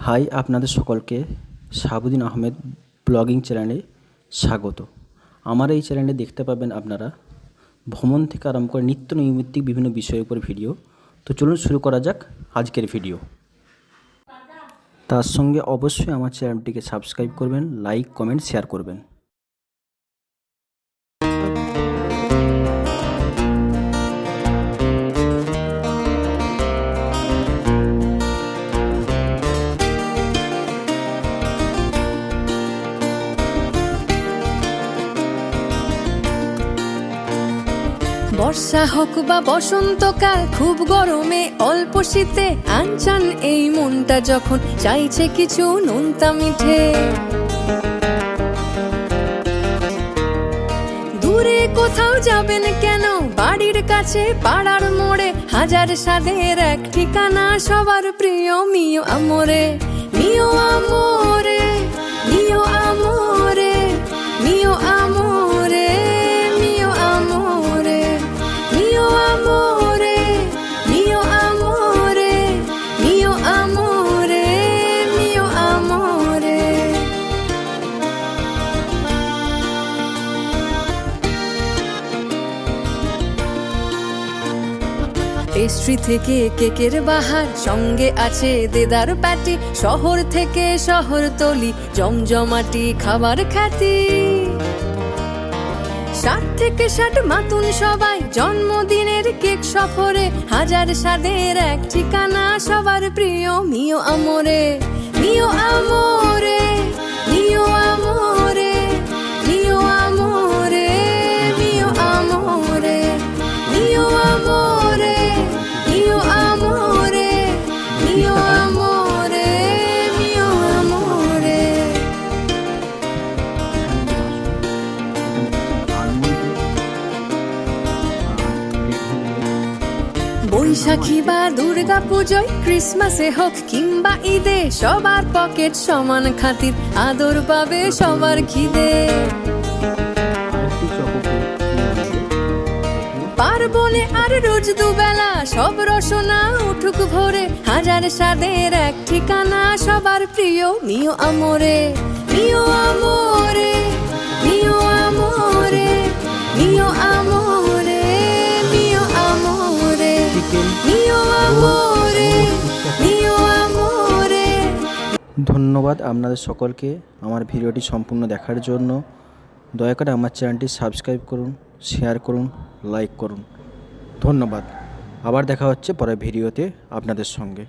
High, আপনাদের সকলকে Shahabuddin Ahmed blogging চ্যানেলে স্বাগত। আমার এই চ্যানেলে দেখতে পাবেন আপনারা ভ্রমণ থেকে আরম্ভ করে নিত্য নৈমিত্তিক বিভিন্ন বিষয়ের উপর ভিডিও। তো চলুন শুরু করা যাক আজকের ভিডিও। তার সঙ্গে অবশ্যই আমার চ্যানেলটিকে সাবস্ক্রাইব করবেন, লাইক, কমেন্ট, শেয়ার করবেন। বর্ষা হোক বা বসন্তকাল, খুব গরমে অল্প শীতে আনচান এই মনটা যখন চাইছে কিছু নোনতা মিঠে। দূরে কোথাও যাবেন কেন, বাড়ির কাছে পাড়ার মোড়ে হাজার স্বাদের এক ঠিকানা, সবার প্রিয় মিও আমরে, মিও আমরে, মিও আমরে, মিও আমরে, মিও আমরে, মিও আমরে, মিও আমরে, মিও আমরে, মিও আমরে। পেস্ট্রি থেকে কেকের বাহার, সঙ্গে আছে দেদার প্যাটি, শহর থেকে শহরতলি জমজমাটি খাবার খ্যাতি। 60 থেকে 60 মাতুন সবাই জন্মদিনের কেক সফরে, হাজার স্বাদের এক ঠিকানা, সবার প্রিয় মিও আমরে, মিও আমরে, মিও আমরে, মিও আমরে, মিও আমরে, মিও আমরে, মিও আমরে, মিও আমরে, মিও আমরে। বৈশাখী বা দুর্গা পুজোয়, ক্রিসমাসে হোক কিংবা ঈদে, সবার পকেট সমান খাতির, আদর পাবে সবার খিদে। পার্বণে আর রোজ দুবেলা সব রসনা উঠুক ভরে, হাজার স্বাদের এক ঠিকানা, সবার প্রিয় মিও আমরে, মিও আমরে, মিও আমরে, মিও আমরে, মিও আমরে, মিও আমরে, মিও আমরে। ধন্যবাদ আপনাদের সকলকে আমার ভিডিওটি সম্পূর্ণ দেখার জন্য। দয়া করে আমার চ্যানেলটি সাবস্ক্রাইব করুন, শেয়ার করুন, লাইক করুন। ধন্যবাদ। আবার দেখা হচ্ছে পরের ভিডিওতে আপনাদের সঙ্গে।